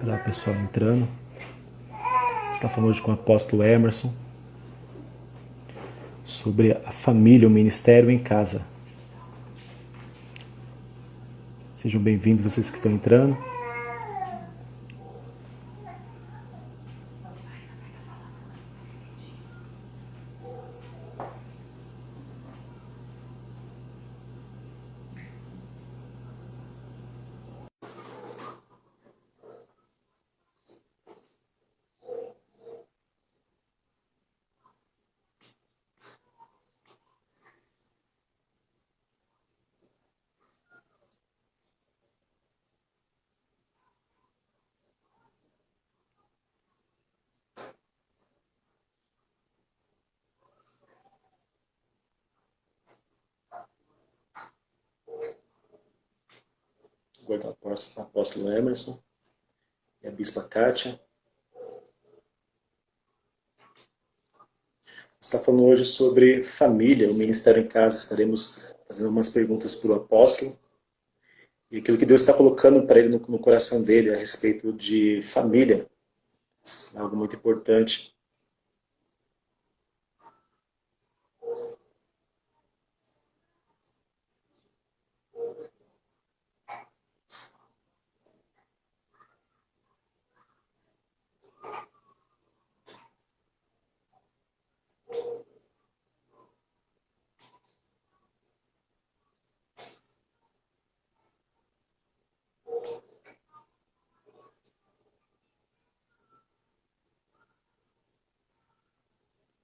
Olha lá, pessoal entrando. Está falando hoje com o apóstolo Emerson sobre a família, o ministério em casa. Sejam bem-vindos vocês que estão entrando. Agora o apóstolo Emerson e a bispa Kátia. Está falando hoje sobre família, o ministério em casa. Estaremos fazendo umas perguntas para o apóstolo e aquilo que Deus está colocando para ele no coração dele a respeito de família. É algo muito importante.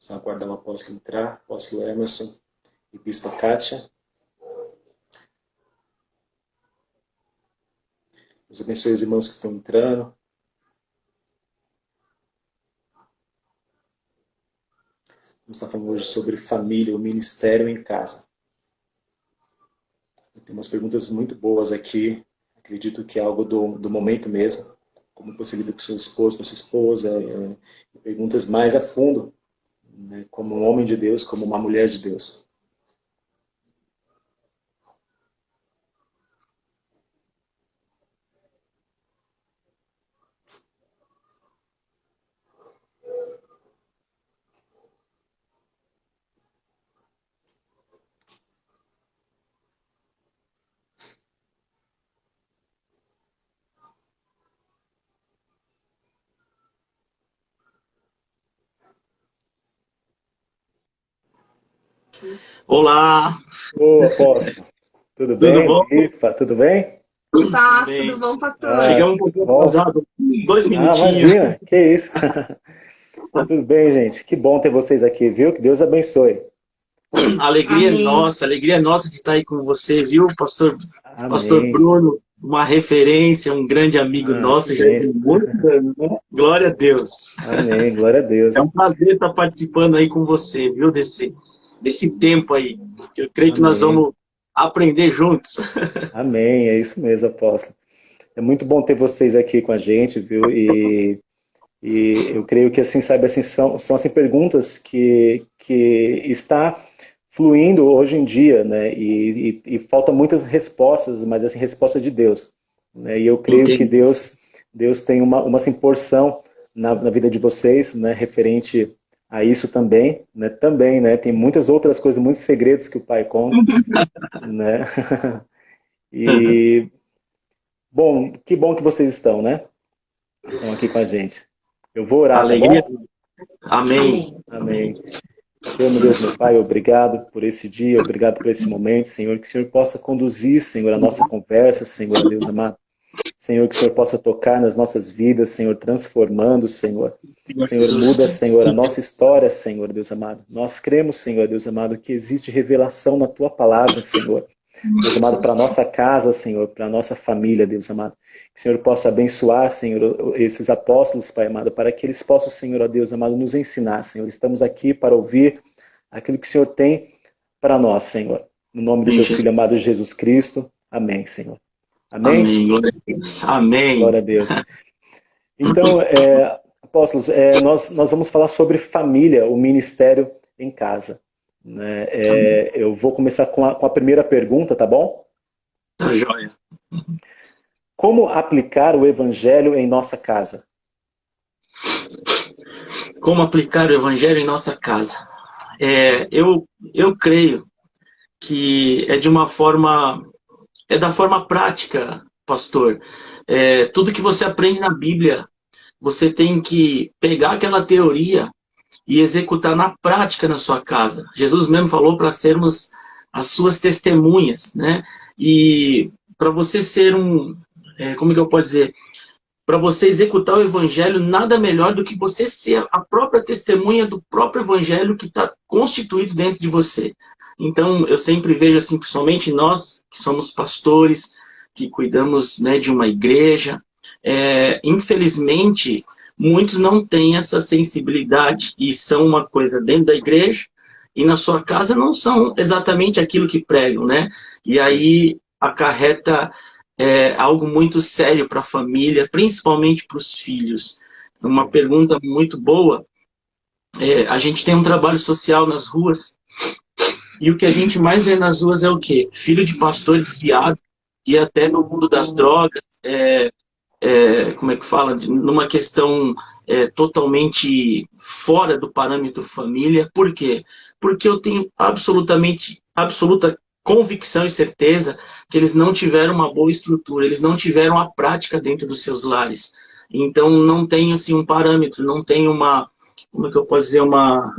Só aguardar o apóstolo entrar, apóstolo Emerson e bispa Kátia. Deus abençoe os irmãos que estão entrando. Vamos estar falando hoje sobre família, o ministério em casa. Tem umas perguntas muito boas aqui. Acredito que é algo do momento mesmo. Como você lida com seu esposo, com sua esposa. Perguntas mais a fundo, né, como um homem de Deus, como uma mulher de Deus. Olá, Ô, apóstolo, tudo tudo bem? bom? Bispa, tudo bem? Paz, tudo Bem, bom, pastor? Ah, chegamos um pouquinho bom. atrasado, 2 minutinhos. Imagina, que isso. Tudo bem, gente. Que bom ter vocês aqui, viu? Que Deus abençoe. Amém. Alegria nossa de estar aí com você, viu, pastor Amém. Bruno, uma referência, um grande amigo Ah, que nosso, já de bênção. muitos anos, né? Glória a Deus. Amém. Glória a É Deus. um prazer estar participando aí com você, viu, desse tempo aí. Eu creio que nós Amém. vamos aprender juntos. Amém. É isso mesmo, apóstolo. É muito bom ter vocês aqui com a gente, viu? E eu creio que assim, sabe, assim, são assim, perguntas que está fluindo hoje em dia, né? E faltam muitas respostas, mas assim, resposta de Deus, né? E eu creio que Entendi. Deus tem uma assim, porção na vida de vocês, né? Referente a isso também, né? Também, né? Tem muitas outras coisas, muitos segredos que o Pai conta, né? E bom que vocês estão, né? Estão aqui com a gente. Eu vou orar, tá Alegria. bom? Amém. Amém. Amém. Senhor, meu Deus, meu Pai, obrigado por esse dia, obrigado por esse momento, Senhor, que o Senhor possa conduzir, Senhor, a nossa conversa, Senhor, Deus amado. Senhor, que o Senhor possa tocar nas nossas vidas, Senhor, transformando, Senhor. Senhor Senhor, muda, Jesus. Senhor, a nossa história, Senhor, Deus amado. Nós cremos, Senhor, Deus amado, que existe revelação na Tua palavra, Senhor. Deus amado, para a nossa casa, Senhor, para a nossa família, Deus amado. Que o Senhor possa abençoar, Senhor, esses apóstolos, Pai amado, para que eles possam, Senhor, ó Deus amado, nos ensinar, Senhor. Estamos aqui para ouvir aquilo que o Senhor tem para nós, Senhor. No nome do Em Teu Jesus. Filho amado Jesus Cristo. Amém, Senhor. Amém? Amém. Glória a Deus. Amém. Glória a Deus. Então, apóstolos, nós vamos falar sobre família, o ministério em casa. Né? Eu vou começar com a primeira pergunta, tá bom? Tá joia. Como aplicar o evangelho em nossa casa? Como aplicar o evangelho em nossa casa? Eu creio que é da forma prática, pastor. Tudo que você aprende na Bíblia, você tem que pegar aquela teoria e executar na prática na sua casa. Jesus mesmo falou para sermos as suas testemunhas, né? E para você ser como que eu posso dizer? Para você executar o evangelho, nada melhor do que você ser a própria testemunha do próprio evangelho que está constituído dentro de você. Então, eu sempre vejo assim, principalmente nós que somos pastores, que cuidamos, né, de uma igreja, infelizmente, muitos não têm essa sensibilidade e são uma coisa dentro da igreja e na sua casa não são exatamente aquilo que pregam, né? E aí acarreta algo muito sério para a família, principalmente para os filhos. Uma pergunta muito boa. A gente tem um trabalho social nas ruas e o que a gente mais vê nas ruas é o quê? Filho de pastor desviado e até no mundo das drogas, como é que fala? Numa questão totalmente fora do parâmetro família. Por quê? Porque eu tenho absoluta convicção e certeza que eles não tiveram uma boa estrutura, eles não tiveram a prática dentro dos seus lares. Então, não tem assim, um parâmetro, não tem como é que eu posso dizer, uma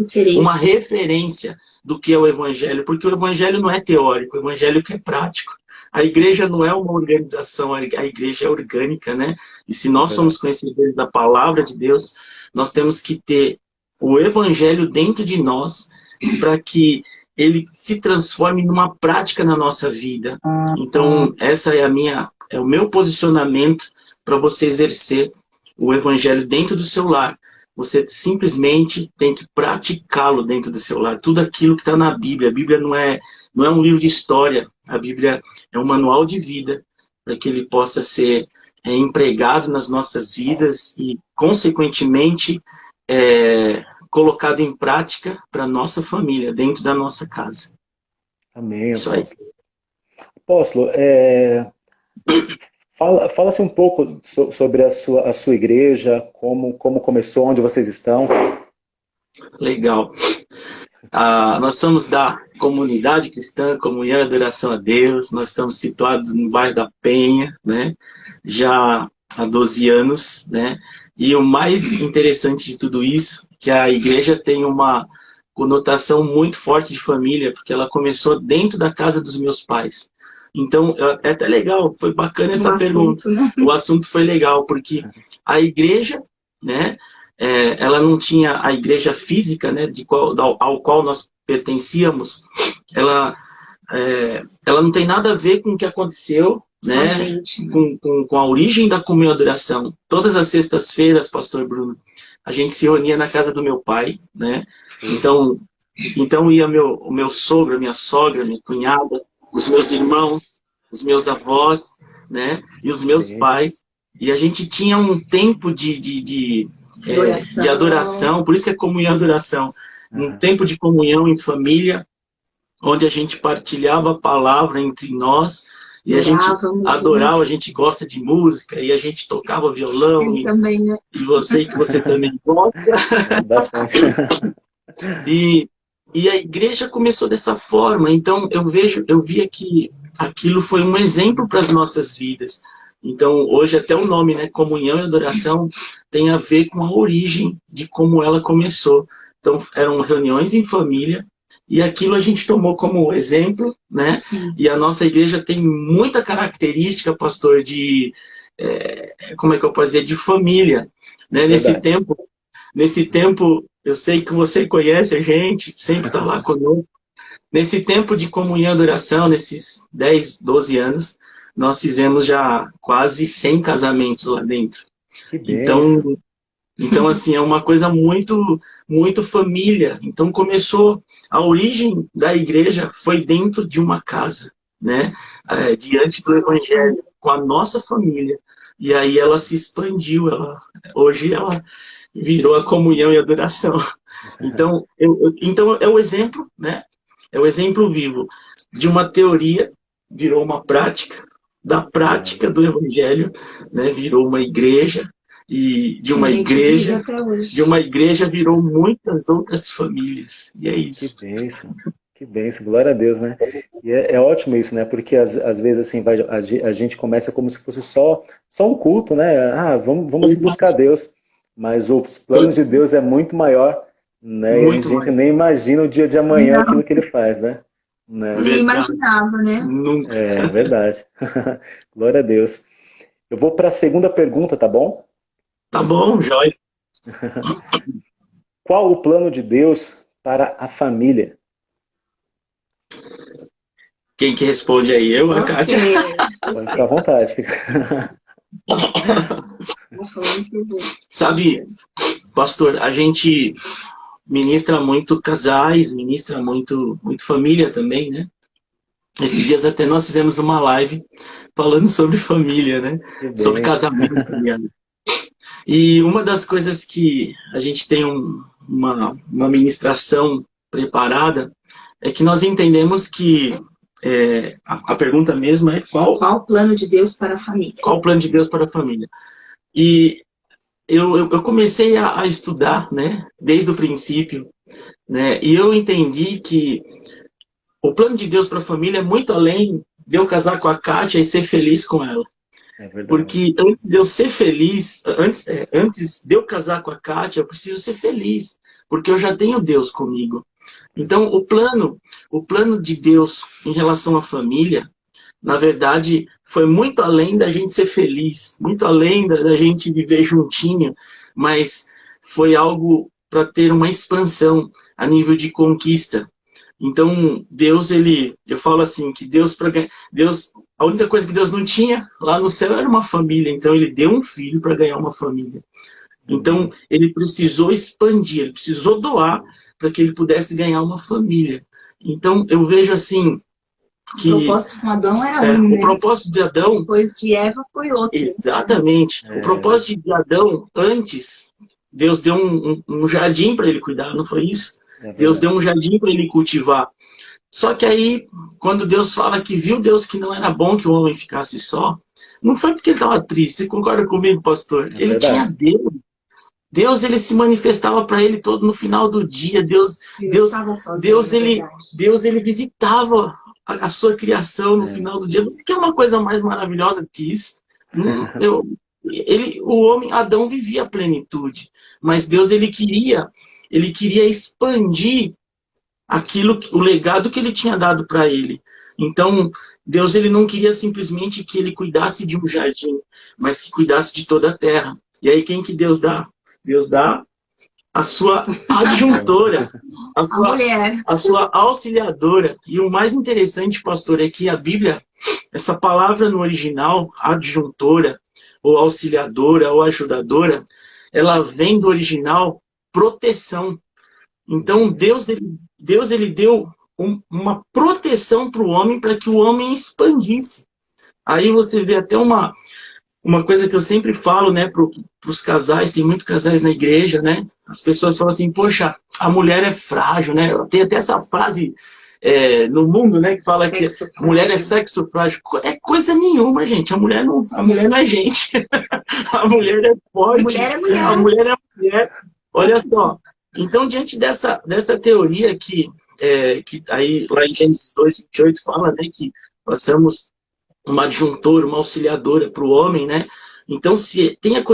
referência do que é o Evangelho, porque o Evangelho não é teórico, o Evangelho é prático. A igreja não é uma organização, a igreja é orgânica, né? E se nós somos conhecedores da palavra de Deus, nós temos que ter o Evangelho dentro de nós para que ele se transforme numa prática na nossa vida. Então, essa é o meu posicionamento para você exercer o Evangelho dentro do seu lar. Você simplesmente tem que praticá-lo dentro do seu lar. Tudo aquilo que está na Bíblia. A Bíblia não é um livro de história. A Bíblia é um manual de vida para que ele possa ser empregado nas nossas vidas e, consequentemente, colocado em prática para a nossa família, dentro da nossa casa. Amém, Isso aí. Apóstolo, fala-se um pouco sobre a sua igreja, como começou, onde vocês estão. Legal. Nós somos da comunidade cristã, Comunhão e Adoração a Deus. Nós estamos situados no bairro da Penha, né? Já há 12 anos, né? E o mais interessante de tudo isso, que a igreja tem uma conotação muito forte de família, porque ela começou dentro da casa dos meus pais. Então, é até legal, foi bacana essa pergunta. Né? O assunto foi legal, porque a igreja, né, ela não tinha a igreja física, né, ao qual nós pertencíamos, ela não tem nada a ver com o que aconteceu, né, com a origem da comunhão e adoração. Todas as sextas-feiras, pastor Bruno, a gente se reunia na casa do meu pai, né? Então ia o meu sogro, a minha sogra, minha cunhada, os meus irmãos, os meus avós, né? E os meus pais. E a gente tinha um tempo de adoração, por isso que é comunhão e adoração. Um tempo de comunhão em família, onde a gente partilhava a palavra entre nós, e a gente adorava, a gente gosta de música, e a gente tocava violão, também, né? E você também gosta. Bastante. E a igreja começou dessa forma, então eu via que aquilo foi um exemplo para as nossas vidas. Então, hoje até o nome, né, Comunhão e Adoração, tem a ver com a origem de como ela começou. Então, eram reuniões em família, e aquilo a gente tomou como exemplo, né? Sim. E a nossa igreja tem muita característica, pastor, como é que eu posso dizer, de família, né? Nesse tempo, eu sei que você conhece a gente, sempre está lá conosco. Nesse tempo de comunhão e adoração, nesses 10, 12 anos, nós fizemos já quase 100 casamentos lá dentro. Então, assim, é uma coisa muito, muito família. Então, a origem da igreja foi dentro de uma casa, né? Diante do Evangelho, com a nossa família. E aí ela se expandiu, hoje ela virou a comunhão e adoração. Então, então é o exemplo, né? É o exemplo vivo de uma teoria, virou uma prática, da prática do evangelho, né? Virou uma igreja, e de uma igreja virou muitas outras famílias. E é isso. Que bênção, glória a Deus, né? E é ótimo isso, né? Porque às vezes assim, a gente começa como se fosse só um culto, né? Ah, vamos buscar Deus. Mas os planos de Deus é muito maior, né? E a gente nem imagina o dia de amanhã aquilo que ele faz, né? Nem imaginava, né? Nunca. É verdade. Glória a Deus. Eu vou para a segunda pergunta, tá bom? Tá bom, jóia. Qual o plano de Deus para a família? Quem que responde aí? Eu, a Kátia? Pode ficar à vontade. Sabe, pastor, a gente ministra muito casais, ministra muito família também, né? Esses dias até nós fizemos uma live falando sobre família, né? Sobre casamento. E uma das coisas que a gente tem uma ministração preparada é que nós entendemos que a pergunta mesmo é qual o plano de Deus para a família? Qual o plano de Deus para a família? E eu comecei a estudar, né, desde o princípio, né, e eu entendi que o plano de Deus para a família é muito além de eu casar com a Kátia e ser feliz com ela. Porque antes de eu ser feliz, antes de eu casar com a Kátia, eu preciso ser feliz, porque eu já tenho Deus comigo. Então, o plano de Deus em relação à família, na verdade, foi muito além da gente ser feliz, muito além da gente viver juntinho, mas foi algo para ter uma expansão a nível de conquista. Então, Deus, eu falo assim, que Deus, a única coisa que Deus não tinha lá no céu era uma família, então ele deu um filho para ganhar uma família. Então, ele precisou expandir, ele precisou doar para que ele pudesse ganhar uma família. Então, eu vejo assim, que o propósito com Adão era um, né? O propósito de Adão... Depois de Eva foi outro. Exatamente. O propósito de Adão, antes, Deus deu um jardim para ele cuidar, não foi isso? Deus deu um jardim para ele cultivar. Só que aí, quando Deus fala que viu Deus que não era bom que o homem ficasse só, não foi porque ele estava triste. Você concorda comigo, pastor? Ele tinha Deus. Deus, ele se manifestava para ele todo no final do dia. Deus ele visitava a sua criação no final do dia. Você quer uma coisa mais maravilhosa do que isso? O homem, Adão, vivia a plenitude. Mas Deus, ele queria expandir o legado que ele tinha dado para ele. Então, Deus, ele não queria simplesmente que ele cuidasse de um jardim, mas que cuidasse de toda a terra. E aí, quem que Deus dá? Deus dá a sua adjuntora, a sua auxiliadora. E o mais interessante, pastor, é que a Bíblia, essa palavra no original, adjuntora, ou auxiliadora, ou ajudadora, ela vem do original proteção. Então, Deus ele deu uma proteção para o homem, para que o homem expandisse. Aí você vê até uma coisa que eu sempre falo, né, para os casais, tem muitos casais na igreja, né? As pessoas falam assim, poxa, a mulher é frágil, né? Tem até essa frase no mundo, né, que fala que a mulher é sexo frágil. É coisa nenhuma, gente. A mulher não é gente. A mulher é forte. A mulher é mulher. Olha só. Então, diante dessa teoria que aí lá em Gênesis 2:28 fala, né, que passamos uma adjuntora, uma auxiliadora para o homem, né? Então, se tem a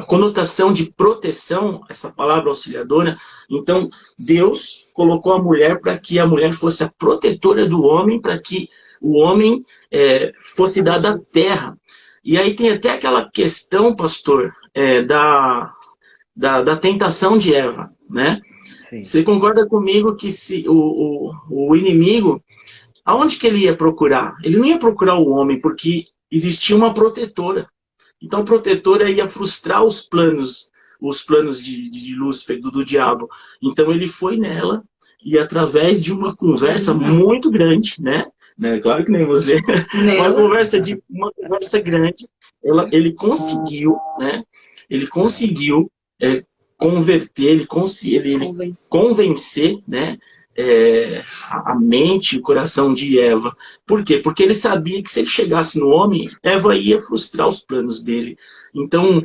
conotação de proteção, essa palavra auxiliadora, então Deus colocou a mulher para que a mulher fosse a protetora do homem, para que o homem fosse dado a terra. E aí tem até aquela questão, pastor, da tentação de Eva, né? Sim. Você concorda comigo que se o inimigo, aonde que ele ia procurar? Ele não ia procurar o homem, porque existia uma protetora. Então a protetora ia frustrar os planos de Lúcifer, do diabo. Então ele foi nela, e através de uma conversa muito grande, né? Claro que nem você. Uma conversa grande, ele conseguiu, né? Ele conseguiu converter, convencer, né? a mente, o coração de Eva. Por quê? Porque ele sabia que se ele chegasse no homem, Eva ia frustrar os planos dele. Então,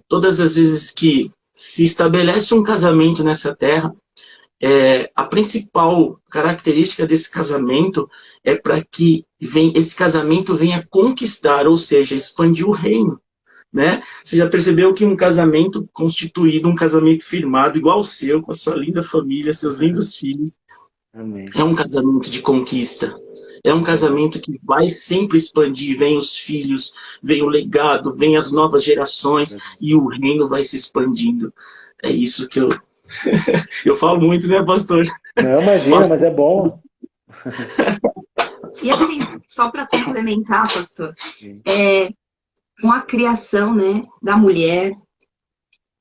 todas as vezes que se estabelece um casamento nessa terra, a principal característica desse casamento é para que esse casamento venha conquistar, ou seja, expandir o reino. Né? Você já percebeu que um casamento constituído, um casamento firmado, igual o seu, com a sua linda família, seus lindos filhos, Amém. é um casamento de conquista. É um casamento que vai sempre expandir. Vem os filhos, vem o legado, vem as novas gerações e o reino vai se expandindo. É isso que eu falo muito, né, pastor? Não, imagina, mas é bom. E assim, só para complementar, pastor, com a criação, né, da mulher,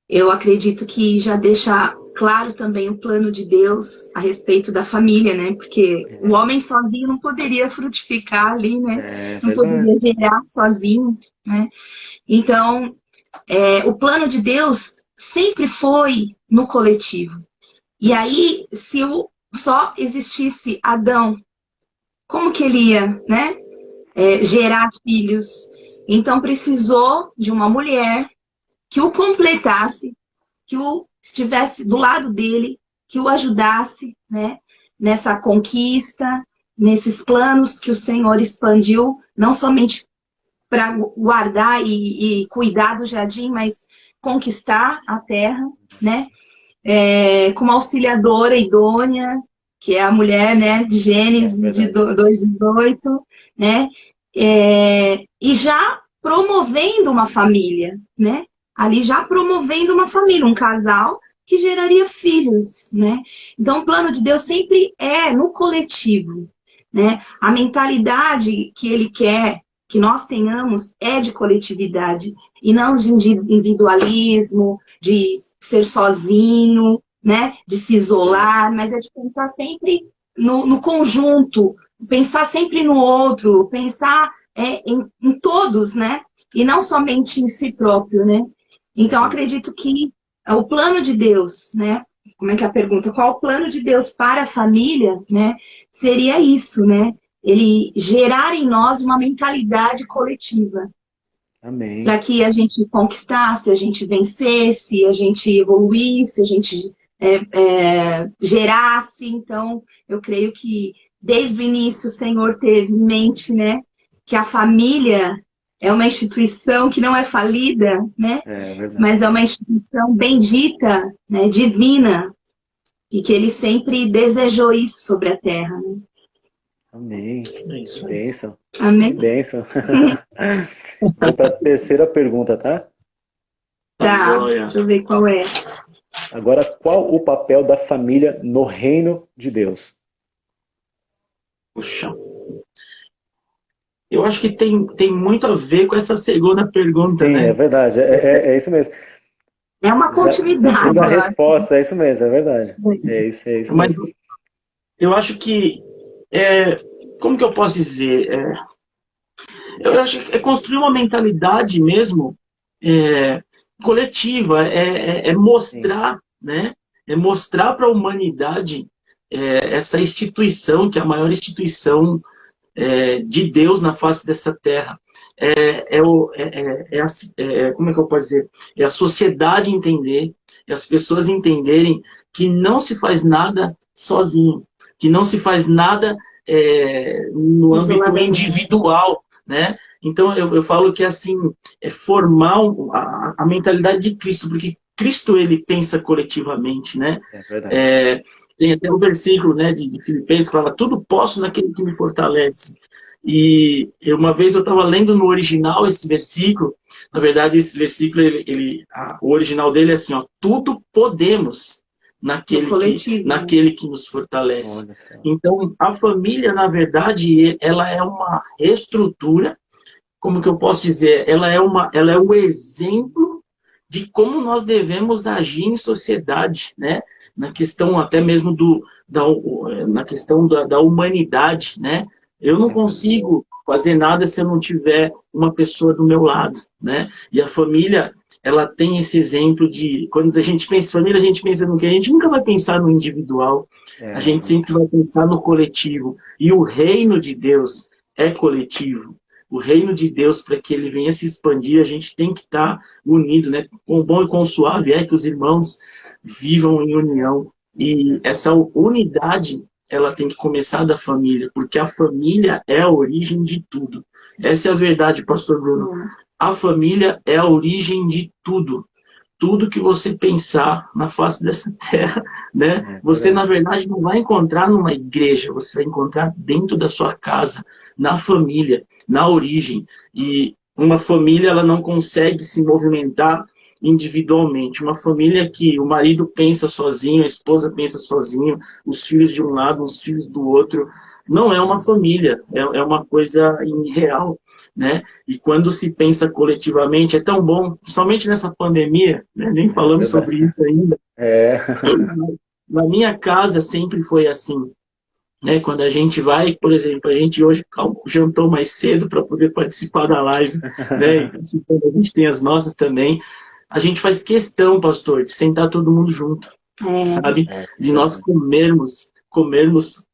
eu acredito que já deixa claro também o plano de Deus a respeito da família, né? Porque o homem sozinho não poderia frutificar ali, né? Não poderia gerar sozinho, né? Então, o plano de Deus sempre foi no coletivo. E aí, se só existisse Adão, como que ele ia, né? Gerar filhos? Então, precisou de uma mulher que o completasse, que o estivesse do lado dele, que o ajudasse, né, nessa conquista, nesses planos que o Senhor expandiu, não somente para guardar e cuidar do jardim, mas conquistar a terra, né, com uma auxiliadora idônea, que é a mulher, né, de Gênesis de 2:18, né, e já promovendo uma família, né? Ali já promovendo uma família, um casal que geraria filhos, né? Então, o plano de Deus sempre é no coletivo, né? A mentalidade que Ele quer que nós tenhamos é de coletividade e não de individualismo, de ser sozinho, né? De se isolar, mas é de pensar sempre no conjunto, pensar sempre no outro, pensar em todos, né? E não somente em si próprio, né? Então, acredito que o plano de Deus, né? Como é que é a pergunta? Qual o plano de Deus para a família, né? Seria isso, né? Ele gerar em nós uma mentalidade coletiva. Amém. Para que a gente conquistasse, a gente vencesse, a gente evoluísse, a gente gerasse. Então, eu creio que desde o início o Senhor teve em mente, né? Que a família é uma instituição que não é falida, né? Mas é uma instituição bendita, né? Divina, e que Ele sempre desejou isso sobre a terra. Né? Amém. Bênção. Amém. Bênção. Vou para a terceira pergunta, tá? Tá, deixa eu ver qual é. Agora, qual o papel da família no reino de Deus? Puxa. Eu acho que tem muito a ver com essa segunda pergunta, Sim, né? É verdade, é isso mesmo. É uma continuidade. Toda a resposta, é isso mesmo, é verdade. É isso Mas mesmo. eu acho que, como que eu posso dizer? Eu acho que é construir uma mentalidade mesmo coletiva, mostrar, né? É mostrar para a humanidade essa instituição, que é a maior instituição de Deus na face dessa terra. Como é que eu posso dizer? É a sociedade entender, é as pessoas entenderem que não se faz nada sozinho, que não se faz nada no âmbito individual, né? Então eu falo que assim, é formar a mentalidade de Cristo, porque Cristo ele pensa coletivamente, né? É verdade. Tem até um versículo, né, de Filipenses que fala: tudo posso naquele que me fortalece. E uma vez eu estava lendo no original esse versículo. Na verdade, esse versículo, o original dele é assim, ó: tudo podemos naquele que nos fortalece. Então, a família, na verdade, ela é uma reestrutura. Como que eu posso dizer? Ela é o exemplo de como nós devemos agir em sociedade, né? Na questão até mesmo na questão da humanidade, né? Eu não consigo fazer nada se eu não tiver uma pessoa do meu lado, né? E a família, ela tem esse exemplo de, quando a gente pensa em família, a gente pensa no que? A gente nunca vai pensar no individual, a gente sempre vai pensar no coletivo. E o reino de Deus é coletivo. O reino de Deus, para que ele venha se expandir, a gente tem que estar unido, né? Com o bom e com o suave é que os irmãos vivam em união. E essa unidade, ela tem que começar da família, porque a família é a origem de tudo. Essa é a verdade, pastor Bruno. A família é a origem de tudo. Tudo que você pensar na face dessa terra, né? Você, na verdade, não vai encontrar numa igreja, você vai encontrar dentro da sua casa, na família, na origem. E uma família, ela não consegue se movimentar individualmente. Uma família que o marido pensa sozinho, a esposa pensa sozinho, os filhos de um lado, os filhos do outro, não é uma família, é uma coisa irreal, né? E quando se pensa coletivamente, é tão bom, principalmente nessa pandemia, né? Nem falamos sobre isso ainda. Na minha casa sempre foi assim, né? Quando a gente vai, por exemplo, a gente hoje jantou mais cedo para poder participar da live, né? E a gente tem as nossas também. A gente faz questão, pastor, de sentar todo mundo junto, sabe? De nós comermos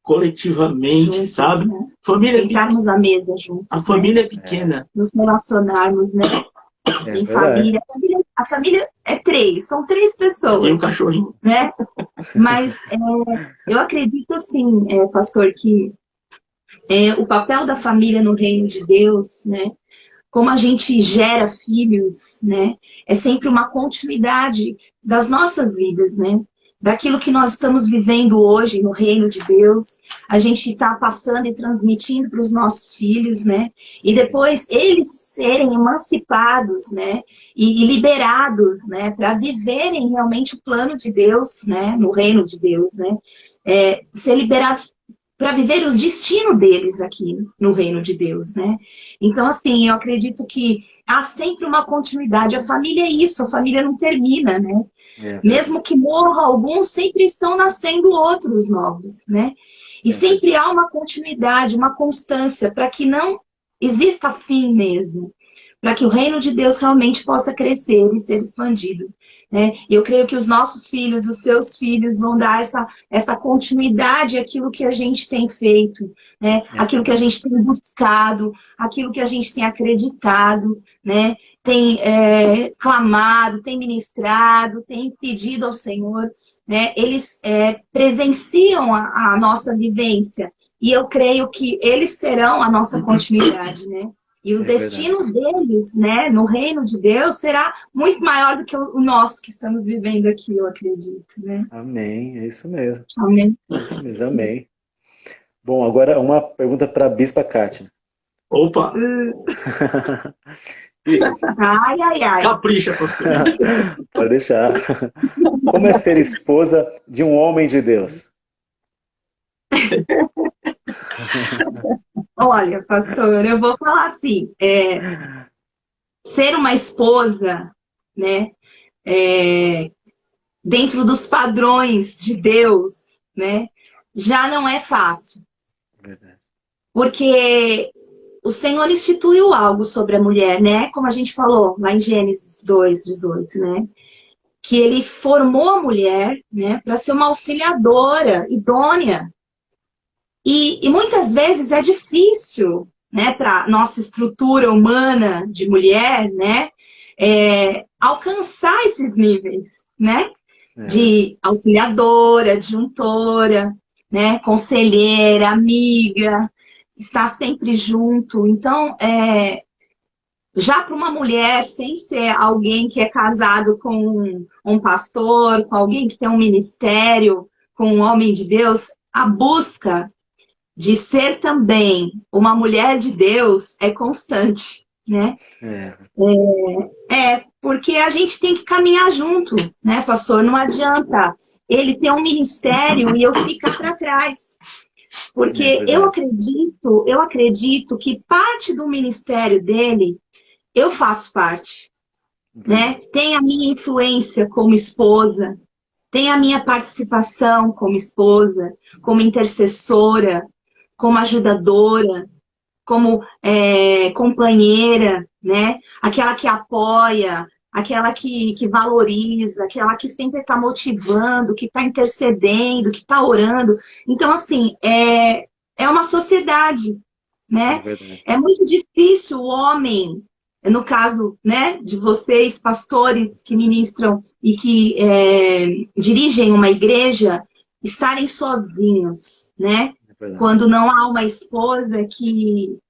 coletivamente, juntos, sabe? Né? Família sentarmos à mesa juntos. A família é pequena. Nos relacionarmos, né? Em família. A família é 3, são 3 pessoas. E um cachorrinho. Né? Mas eu acredito, assim, pastor, que o papel da família no reino de Deus, né? Como a gente gera filhos, né? É sempre uma continuidade das nossas vidas, né? Daquilo que nós estamos vivendo hoje no reino de Deus, a gente está passando e transmitindo para os nossos filhos, né? E depois eles serem emancipados, né? E liberados, né? Para viverem realmente o plano de Deus, né? No reino de Deus, né? Ser liberados para viver os destinos deles aqui no reino de Deus, né? Então, assim, eu acredito que há sempre uma continuidade. A família é isso, a família não termina, né? Mesmo que morra alguns, sempre estão nascendo outros novos, né? E sempre há uma continuidade, uma constância, para que não exista fim mesmo. Para que o reino de Deus realmente possa crescer e ser expandido. Né? E eu creio que os nossos filhos, os seus filhos vão dar essa continuidade àquilo que a gente tem feito, né? Aquilo que a gente tem buscado, aquilo que a gente tem acreditado, né? Tem clamado, tem ministrado, tem pedido ao Senhor, né? Eles presenciam a nossa vivência e eu creio que eles serão a nossa continuidade, né? E o destino deles, né, no reino de Deus, será muito maior do que o nosso que estamos vivendo aqui, eu acredito, né? Amém, é isso mesmo. Amém. É isso mesmo, amém. Bom, agora uma pergunta para a Bispa Kátia. Opa! Ai, ai, ai. Capricha, pastor. Pode deixar. Como é ser esposa de um homem de Deus? Olha, pastor, eu vou falar assim, ser uma esposa, né, dentro dos padrões de Deus, né, já não é fácil. Verdade. Porque o Senhor instituiu algo sobre a mulher, né, como a gente falou lá em Gênesis 2:18, né, que ele formou a mulher, né, para ser uma auxiliadora idônea. E muitas vezes é difícil, né, para nossa estrutura humana de mulher, né, alcançar esses níveis, né, de auxiliadora, adjuntora, né, conselheira, amiga, estar sempre junto. Então, já para uma mulher, sem ser alguém que é casado com um pastor, com alguém que tem um ministério, com um homem de Deus, a busca de ser também uma mulher de Deus é constante, né? Porque a gente tem que caminhar junto, né, pastor? Não adianta ele ter um ministério e eu ficar para trás. Porque eu acredito que parte do ministério dele, eu faço parte, né? Tem a minha influência como esposa, tem a minha participação como esposa, como intercessora, como ajudadora, como companheira, né? Aquela que apoia, aquela que valoriza, aquela que sempre está motivando, que está intercedendo, que está orando. Então, assim, é uma sociedade, né? É muito difícil o homem, no caso, né, de vocês, pastores que ministram e que dirigem uma igreja, estarem sozinhos, né? Quando não há uma esposa que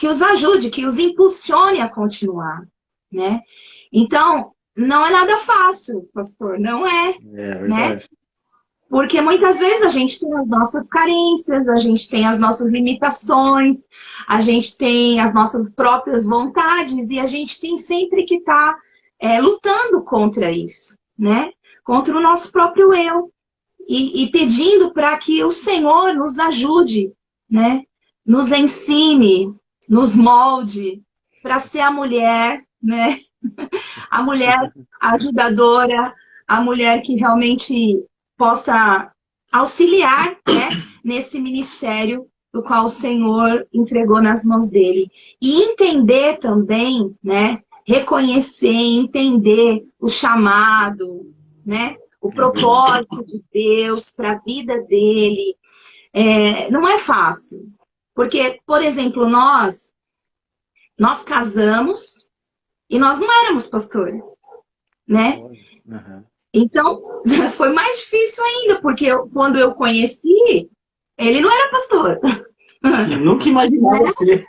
os ajude, que os impulsione a continuar, né? Então, não é nada fácil, pastor, não é, né? Porque muitas vezes a gente tem as nossas carências, a gente tem as nossas limitações, a gente tem as nossas próprias vontades e a gente tem sempre que estar lutando contra isso, né? Contra o nosso próprio eu e pedindo para que o Senhor nos ajude, né? Nos ensine, nos molde para ser a mulher, né? A mulher ajudadora, a mulher que realmente possa auxiliar, né, nesse ministério do qual o Senhor entregou nas mãos dele. E entender também, né, reconhecer, entender o chamado, né, o propósito de Deus para a vida dele. Não é fácil. Porque, por exemplo, nós casamos e nós não éramos pastores, né? Então, foi mais difícil ainda, porque quando eu conheci, ele não era pastor. Eu nunca imaginava ser.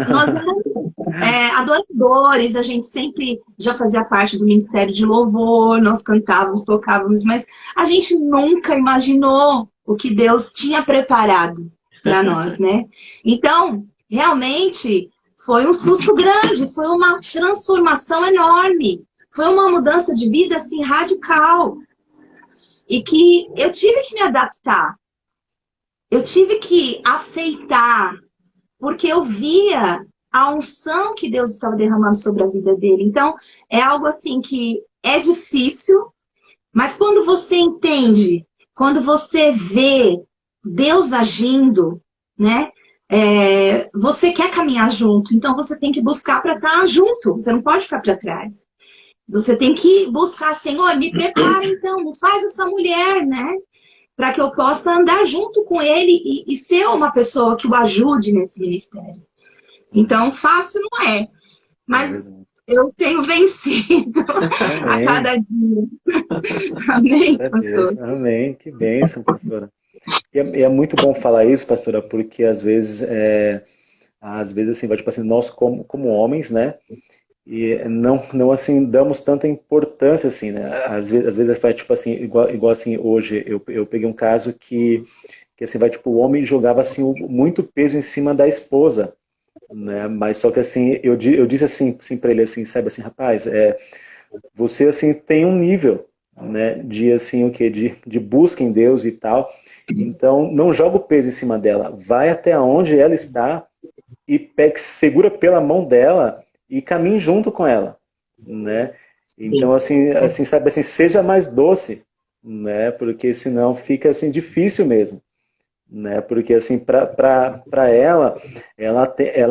Nós éramos adoradores, a gente sempre já fazia parte do Ministério de Louvor, nós cantávamos, tocávamos, mas a gente nunca imaginou o que Deus tinha preparado para nós, né? Então, realmente, foi um susto grande, foi uma transformação enorme. Foi uma mudança de vida, assim, radical. E que eu tive que me adaptar. Eu tive que aceitar. Porque eu via a unção que Deus estava derramando sobre a vida dele. Então, é algo assim que é difícil. Mas quando você entende, quando você vê Deus agindo, né? Você quer caminhar junto. Então, você tem que buscar para estar junto. Você não pode ficar para trás. Você tem que buscar, Senhor, me prepara então, me faz essa mulher, né? Para que eu possa andar junto com ele e ser uma pessoa que o ajude nesse ministério. Então, fácil não é. Mas eu tenho vencido a cada dia. Amém, pastor? Amém, que bênção, pastora. E é muito bom falar isso, pastora, porque às vezes assim, vai tipo assim, nós como homens, né? E não assim damos tanta importância assim, né? Às vezes vai tipo assim, igual assim hoje eu peguei um caso que assim vai tipo o homem jogava assim muito peso em cima da esposa, né? Mas só que assim eu disse assim para ele assim, sabe assim, rapaz, você assim tem um nível, né? De assim o que de busca em Deus e tal. Então não joga o peso em cima dela, vai até onde ela está e segura pela mão dela e caminhe junto com ela, né? Então, assim, sabe, assim, seja mais doce, né? Porque senão fica, assim, difícil mesmo, né? Porque, assim, para ela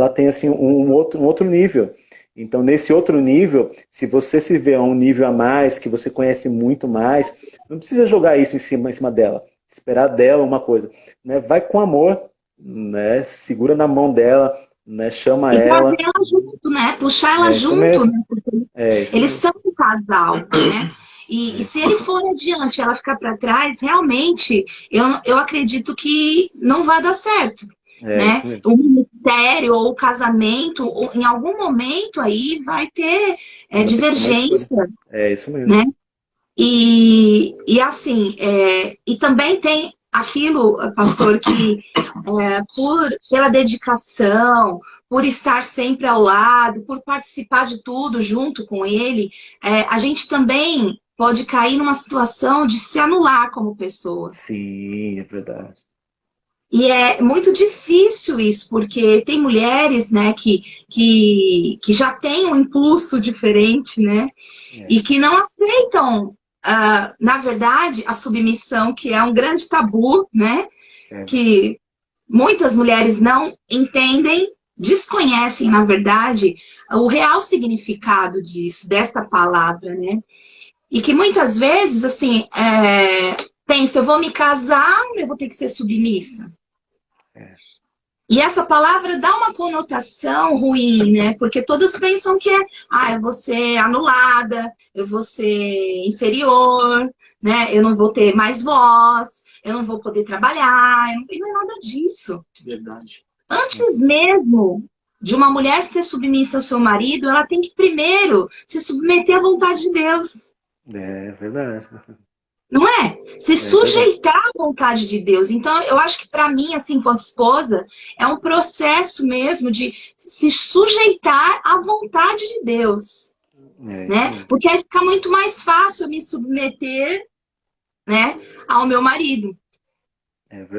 tem, assim, um outro nível. Então, nesse outro nível, se você se vê a um nível a mais, que você conhece muito mais, não precisa jogar isso em cima dela, esperar dela uma coisa, né? Vai com amor, né? Segura na mão dela, né? Chama ela. E ela junto, né? Puxar ela junto, né? Eles são um casal, né? E se ele for adiante e ela ficar para trás, realmente, eu acredito que não vai dar certo. Né? O ministério ou o casamento, ou, em algum momento aí vai ter divergência. Isso mesmo. Né? E assim, e também tem aquilo, pastor, que pela dedicação, por estar sempre ao lado, por participar de tudo junto com ele, a gente também pode cair numa situação de se anular como pessoa. Sim, é verdade. E é muito difícil isso, porque tem mulheres, né, que já têm um impulso diferente, né, e que não aceitam, na verdade, a submissão, que é um grande tabu, né, que muitas mulheres não entendem, desconhecem, na verdade, o real significado disso, dessa palavra, né? E que muitas vezes, assim, pensa, eu vou me casar, eu vou ter que ser submissa. E essa palavra dá uma conotação ruim, né? Porque todas pensam que eu vou ser anulada, eu vou ser inferior, né? Eu não vou ter mais voz, eu não vou poder trabalhar, e não é nada disso. Verdade. Antes mesmo de uma mulher ser submissa ao seu marido, ela tem que primeiro se submeter à vontade de Deus. É verdade. Não é? Se sujeitar à vontade de Deus. Então, eu acho que para mim, assim, enquanto esposa, é um processo mesmo de se sujeitar à vontade de Deus. Né? Porque aí fica muito mais fácil me submeter, né, ao meu marido.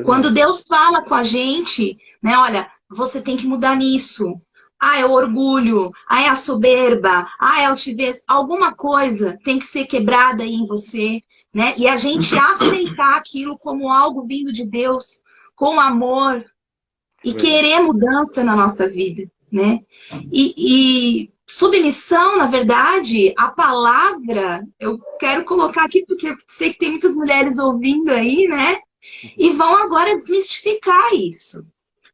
Quando Deus fala com a gente, né, olha, você tem que mudar nisso. É o orgulho, é a soberba, é a altivez. Alguma coisa tem que ser quebrada aí em você, né? E a gente aceitar aquilo como algo vindo de Deus, com amor, e querer mudança na nossa vida, né? E submissão, na verdade, a palavra, eu quero colocar aqui, porque eu sei que tem muitas mulheres ouvindo aí, né? E vão agora desmistificar isso.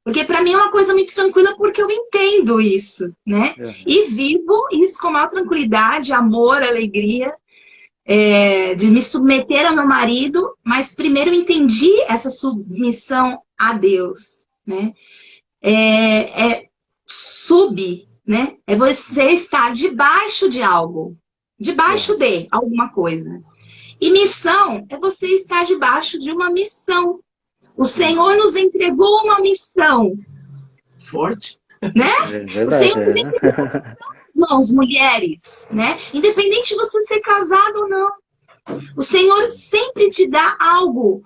Porque para mim é uma coisa muito tranquila, porque eu entendo isso, né? E vivo isso com maior tranquilidade, amor, alegria, de me submeter ao meu marido, mas primeiro eu entendi essa submissão a Deus, né? Né? É você estar debaixo de algo, debaixo de alguma coisa. E missão é você estar debaixo de uma missão. O Senhor nos entregou uma missão. Forte. Né? O Senhor nos entregou uma missão, irmãos, mulheres, né? Independente de você ser casado ou não. O Senhor sempre te dá algo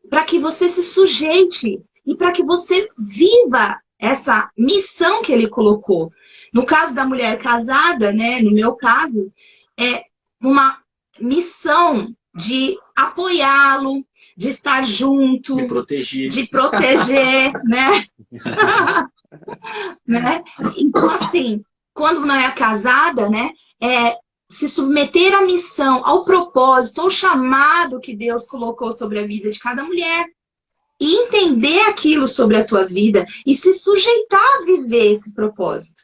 para que você se sujeite e para que você viva essa missão que Ele colocou. No caso da mulher casada, né? No meu caso, é uma missão de apoiá-lo, de estar junto, de proteger, né? Né? Então, assim, quando não é casada, né? Se submeter à missão, ao propósito, ao chamado que Deus colocou sobre a vida de cada mulher. E entender aquilo sobre a tua vida e se sujeitar a viver esse propósito.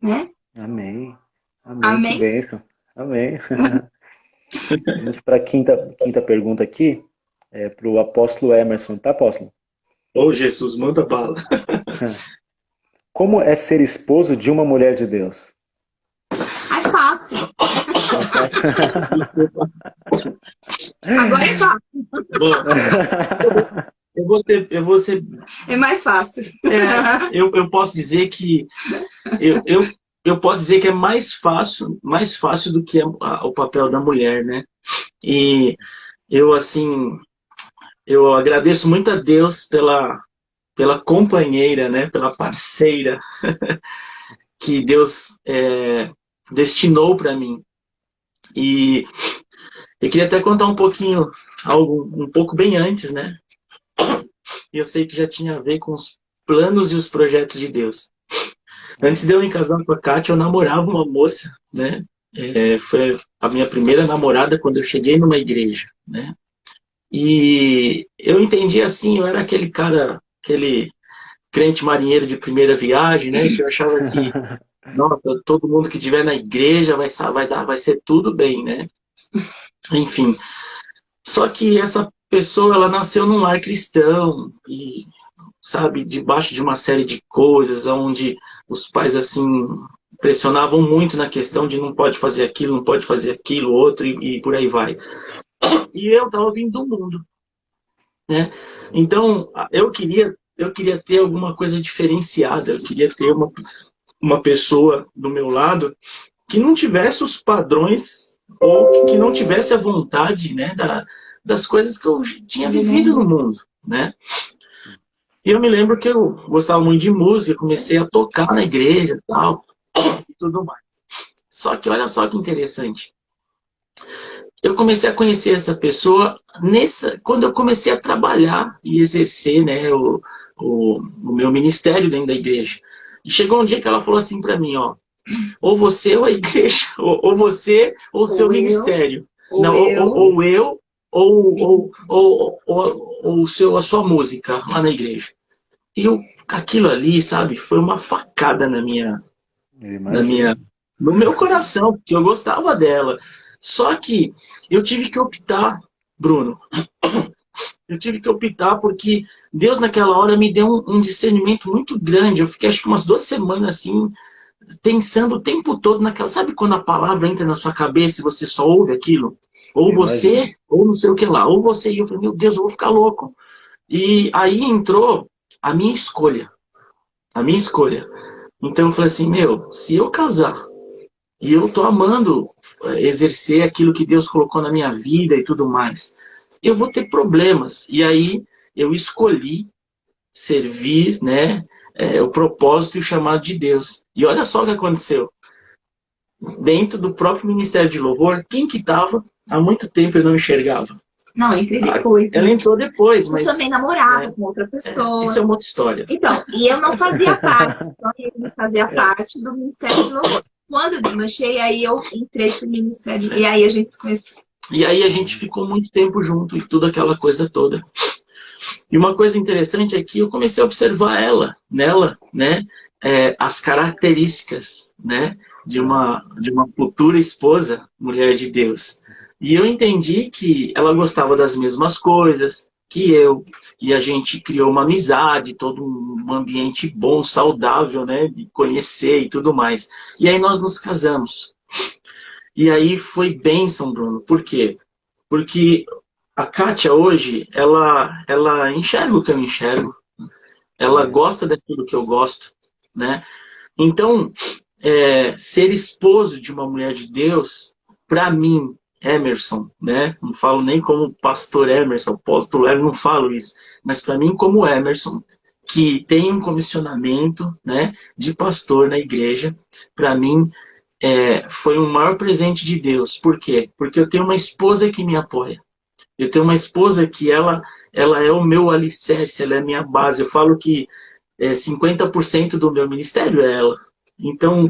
Né? Amém. Amém. Que bênção. Amém. Vamos para a quinta pergunta aqui. Para o apóstolo Emerson, tá, apóstolo? Jesus, manda bala. Como é ser esposo de uma mulher de Deus? É fácil. Agora é fácil. Bom, eu vou ser... É mais fácil. Eu posso dizer que... Eu posso dizer que é mais fácil do que o papel da mulher, né? E eu, assim... Eu agradeço muito a Deus pela companheira, né? Pela parceira que Deus destinou para mim. E eu queria até contar um pouquinho, um pouco bem antes, né? E eu sei que já tinha a ver com os planos e os projetos de Deus. Antes de eu me casar com a Kátia, eu namorava uma moça, né? Foi a minha primeira namorada quando eu cheguei numa igreja, né? E eu entendi assim, eu era aquele cara, aquele crente marinheiro de primeira viagem, né? Que eu achava que, nossa, todo mundo que estiver na igreja vai ser tudo bem, né? Enfim. Só que essa pessoa, ela nasceu num lar cristão e, sabe, debaixo de uma série de coisas, onde os pais, assim, pressionavam muito na questão de não pode fazer aquilo, não pode fazer aquilo, outro, e por aí vai. E eu estava vindo do mundo, né? Então, eu queria ter alguma coisa diferenciada, eu queria ter uma pessoa do meu lado que não tivesse os padrões ou que não tivesse a vontade, né, das coisas que eu tinha vivido no mundo, né? E eu me lembro que eu gostava muito de música, comecei a tocar na igreja e tudo mais. Só que olha só que interessante. Eu comecei a conhecer essa pessoa quando eu comecei a trabalhar e exercer, né, o meu ministério dentro da igreja. E chegou um dia que ela falou assim para mim, ó, ou você ou a igreja, ou você ou o seu ministério. Não, ou eu, ou a sua música lá na igreja. E aquilo ali, sabe, foi uma facada no meu coração, porque eu gostava dela. Só que eu tive que optar, Bruno. Eu tive que optar porque Deus naquela hora me deu um discernimento muito grande. Eu fiquei acho que umas 2 semanas assim, pensando o tempo todo naquela... Sabe quando a palavra entra na sua cabeça e você só ouve aquilo? Ou você, ou não sei o que lá. Ou você. E eu falei, meu Deus, eu vou ficar louco. E aí entrou a minha escolha. A minha escolha. Então eu falei assim, meu, se eu casar e eu tô amando exercer aquilo que Deus colocou na minha vida e tudo mais, eu vou ter problemas. E aí eu escolhi servir, né, o propósito e o chamado de Deus. E olha só o que aconteceu. Dentro do próprio Ministério de Louvor, quem que estava? Há muito tempo eu não enxergava. Não, entrei depois. Ela entrou depois, mas... Eu também namorava com outra pessoa. Isso é uma outra história. Então, e eu não fazia parte, só ele não fazia parte do Ministério de Louvor. Quando eu desmanchei, aí eu entrei pro Ministério, e aí a gente se conheceu. E aí a gente ficou muito tempo junto e tudo aquela coisa toda. E uma coisa interessante é que eu comecei a observar nela, né, as características, né, de uma futura esposa, mulher de Deus. E eu entendi que ela gostava das mesmas coisas que eu, e a gente criou uma amizade, todo um ambiente bom, saudável, né, de conhecer e tudo mais. E aí nós nos casamos. E aí foi bênção, Bruno. Por quê? Porque a Kátia hoje, ela enxerga o que eu enxergo. Ela gosta daquilo que eu gosto, né? Então, ser esposo de uma mulher de Deus, para mim, Emerson, né? Não falo nem como pastor Emerson, apóstolo Emerson, não falo isso. Mas para mim, como Emerson, que tem um comissionamento, né, de pastor na igreja, para mim, foi o maior presente de Deus. Por quê? Porque eu tenho uma esposa que me apoia. Eu tenho uma esposa que ela é o meu alicerce, ela é a minha base. Eu falo que 50% do meu ministério é ela. Então,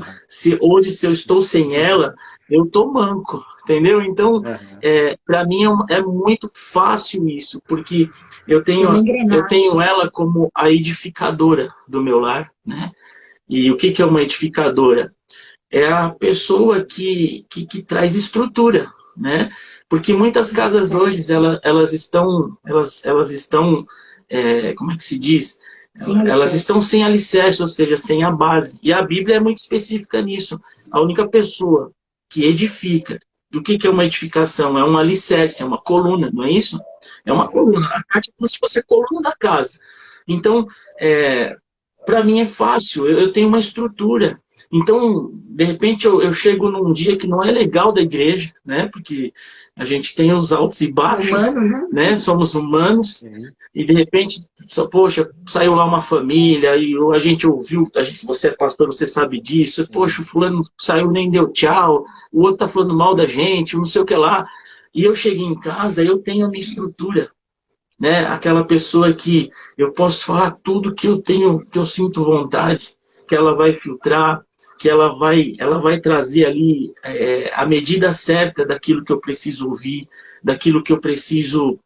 hoje, se eu estou sem ela, eu estou manco, entendeu? Então, para mim é muito fácil isso, porque eu tenho ela como a edificadora do meu lar, né? E o que é uma edificadora? É a pessoa que traz estrutura, né? Porque muitas casas hoje, elas estão, como é que se diz? Elas estão sem alicerce, ou seja, sem a base. E a Bíblia é muito específica nisso. A única pessoa que edifica, do que é uma edificação? É um alicerce, é uma coluna, não é isso? É uma coluna. A Cátia é como se fosse a coluna da casa. Então, para mim é fácil, eu tenho uma estrutura. Então, de repente, eu chego num dia que não é legal da igreja, né? Porque a gente tem os altos e baixos, né? Somos humanos. E, de repente, poxa, saiu lá uma família e a gente ouviu, você é pastor, você sabe disso. Poxa, o fulano saiu, nem deu tchau. O outro tá falando mal da gente, não sei o que lá. E eu cheguei em casa, eu tenho a minha estrutura. Né? Aquela pessoa que eu posso falar tudo que eu tenho, que eu sinto vontade, que ela vai filtrar, que ela vai trazer ali a medida certa daquilo que eu preciso ouvir, daquilo que eu preciso,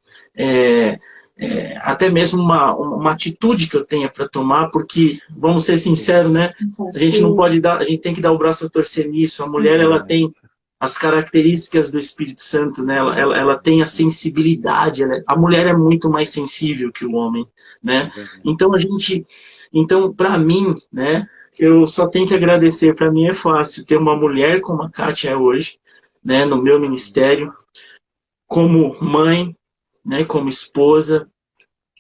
até mesmo uma atitude que eu tenha para tomar, porque, vamos ser sinceros, né? A gente não pode dar, a gente tem que dar o braço a torcer nisso. A mulher, ela tem as características do Espírito Santo, né? Ela tem a sensibilidade. A mulher é muito mais sensível que o homem, né? Então, para mim, né? Eu só tenho que agradecer. Para mim é fácil ter uma mulher como a Kátia é hoje, né? No meu ministério, como mãe, né? Como esposa,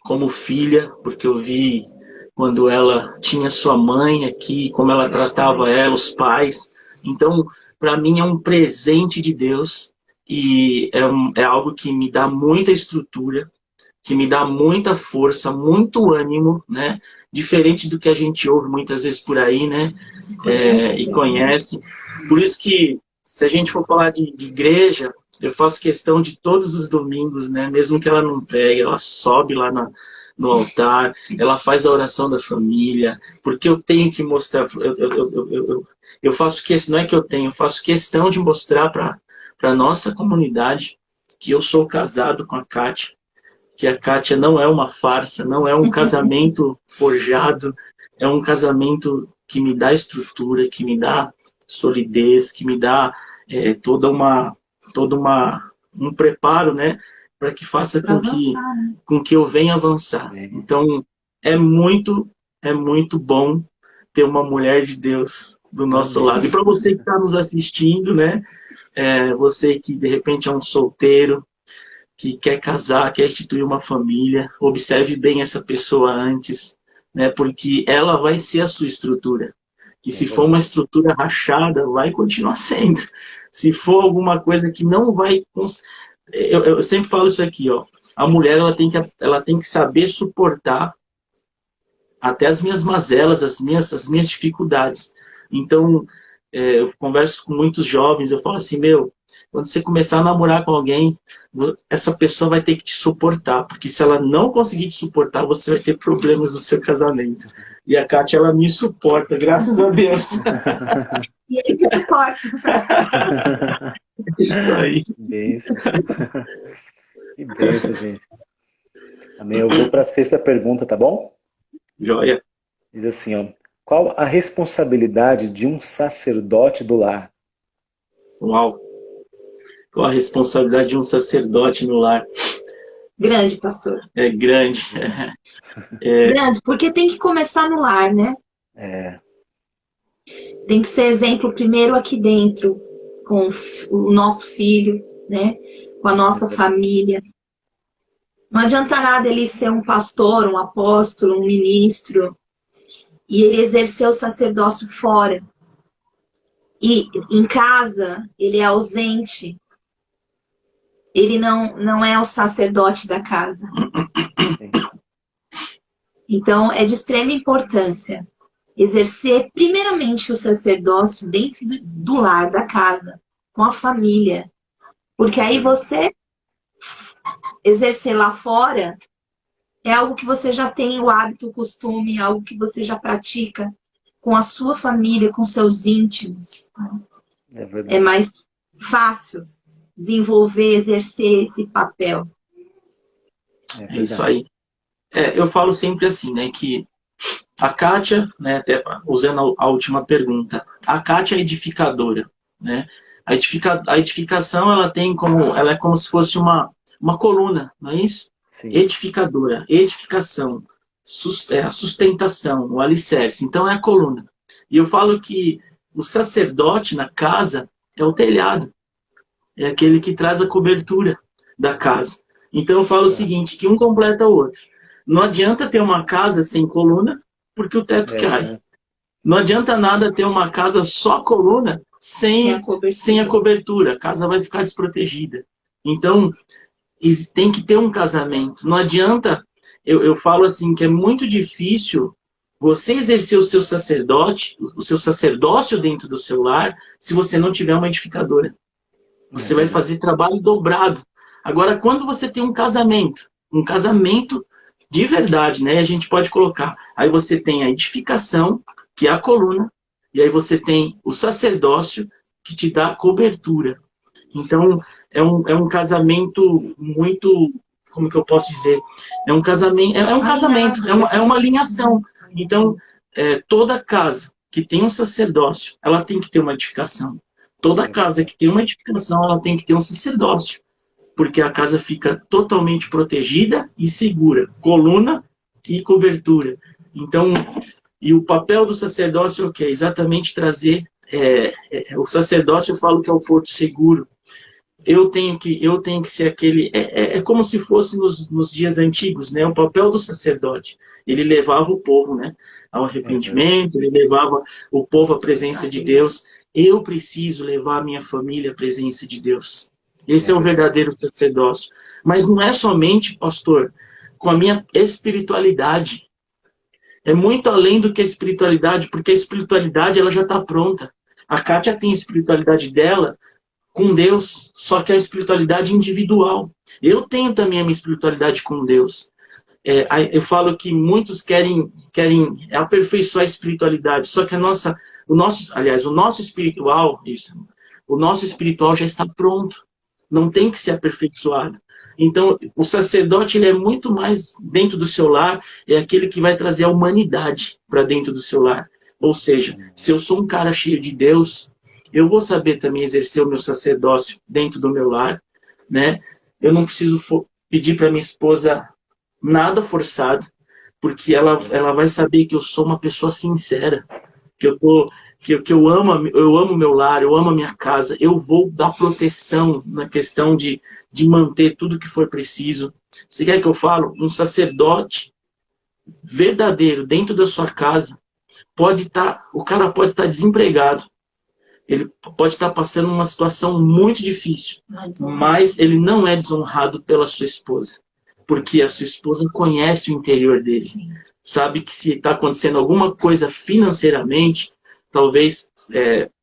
como filha, porque eu vi quando ela tinha sua mãe aqui, como ela tratava ela, os pais. Então, para mim é um presente de Deus e é algo que me dá muita estrutura, que me dá muita força, muito ânimo, né? Diferente do que a gente ouve muitas vezes por aí, né? E conhece. Por isso que, se a gente for falar de igreja, eu faço questão de todos os domingos, né? Mesmo que ela não pregue, ela sobe lá no altar, ela faz a oração da família, porque eu tenho que mostrar, eu faço questão, não é que eu faço questão de mostrar para a nossa comunidade que eu sou casado com a Kátia, que a Kátia não é uma farsa, não é um casamento forjado, é um casamento que me dá estrutura, que me dá solidez, que me dá um preparo, né, para que faça com que eu venha avançar. Então, é muito bom ter uma mulher de Deus do nosso lado. E para você que está nos assistindo, né, você que de repente é um solteiro, que quer casar, quer instituir uma família, observe bem essa pessoa antes, né, porque ela vai ser a sua estrutura. E se for uma estrutura rachada, vai continuar sendo. Se for alguma coisa que não vai... Eu sempre falo isso aqui, ó. A mulher ela tem que saber suportar até as minhas mazelas, as minhas dificuldades. Então, eu converso com muitos jovens, eu falo assim, quando você começar a namorar com alguém, essa pessoa vai ter que te suportar, porque se ela não conseguir te suportar, você vai ter problemas no seu casamento. E a Kátia, ela me suporta, graças a Deus. E ele me suporta. Isso aí. Bênção. Que bênção, gente. Amém. Eu vou para a 6ª pergunta, tá bom? Joia. Diz assim, ó. Qual a responsabilidade de um sacerdote do lar? Uau. Qual a responsabilidade de um sacerdote no lar? Grande, pastor. É grande. Grande, porque tem que começar no lar, né? Tem que ser exemplo primeiro aqui dentro, com o nosso filho, né? Com a nossa família. Não adianta nada ele ser um pastor, um apóstolo, um ministro, e ele exercer o sacerdócio fora. E em casa, ele é ausente. Ele não é o sacerdote da casa. Então, é de extrema importância exercer primeiramente o sacerdócio dentro do lar, da casa, com a família. Porque aí você exercer lá fora é algo que você já tem o hábito, o costume, algo que você já pratica com a sua família, com seus íntimos. É mais fácil desenvolver, exercer esse papel. É isso aí. Eu falo sempre assim, né, que a Kátia, né, até usando a última pergunta, a Kátia é edificadora, né? A edificação, ela é como se fosse uma coluna, não é isso? Sim. Edificadora, edificação, a sustentação, o alicerce. Então é a coluna. E eu falo que o sacerdote na casa é o telhado, é aquele que traz a cobertura da casa. Então eu falo o seguinte, que um completa o outro. Não adianta ter uma casa sem coluna, porque o teto cai. Não adianta nada ter uma casa só coluna, sem a cobertura. A casa vai ficar desprotegida. Então, tem que ter um casamento. Não adianta, eu falo assim, que é muito difícil você exercer o seu sacerdócio dentro do seu lar, se você não tiver uma edificadora. Você vai fazer trabalho dobrado. Agora, quando você tem um casamento de verdade, né? A gente pode colocar. Aí você tem a edificação, que é a coluna, e aí você tem o sacerdócio, que te dá cobertura. Então, é um casamento muito... Como que eu posso dizer? É um casamento, é uma alinhação. Então, toda casa que tem um sacerdócio, ela tem que ter uma edificação. Toda casa que tem uma edificação, ela tem que ter um sacerdócio. Porque a casa fica totalmente protegida e segura. Coluna e cobertura. Então, e o papel do sacerdócio é o quê? Exatamente trazer... o sacerdócio, eu falo que é o porto seguro. Eu tenho que ser aquele... É como se fosse nos dias antigos, né? O papel do sacerdote. Ele levava o povo, né, ao arrependimento, ele levava o povo à presença de Deus. Eu preciso levar a minha família à presença de Deus. Esse é o verdadeiro sacerdócio. Mas não é somente, pastor, com a minha espiritualidade. É muito além do que a espiritualidade, porque a espiritualidade ela já está pronta. A Kátia tem a espiritualidade dela com Deus, só que é a espiritualidade individual. Eu tenho também a minha espiritualidade com Deus. eu falo que muitos querem aperfeiçoar a espiritualidade, só que o nosso espiritual, o nosso espiritual já está pronto, não tem que ser aperfeiçoado. Então, o sacerdote, ele é muito mais dentro do seu lar, é aquele que vai trazer a humanidade para dentro do seu lar. Ou seja, se eu sou um cara cheio de Deus, eu vou saber também exercer o meu sacerdócio dentro do meu lar, né? Eu não preciso pedir para minha esposa nada forçado, porque ela vai saber que eu sou uma pessoa sincera, que eu amo meu lar, eu amo a minha casa, eu vou dar proteção na questão de manter tudo que for preciso. Você quer que eu falo? Um sacerdote verdadeiro dentro da sua casa o cara pode estar desempregado, ele pode estar passando uma situação muito difícil, mas ele não é desonrado pela sua esposa, porque a sua esposa conhece o interior dele, sabe que se está acontecendo alguma coisa financeiramente, talvez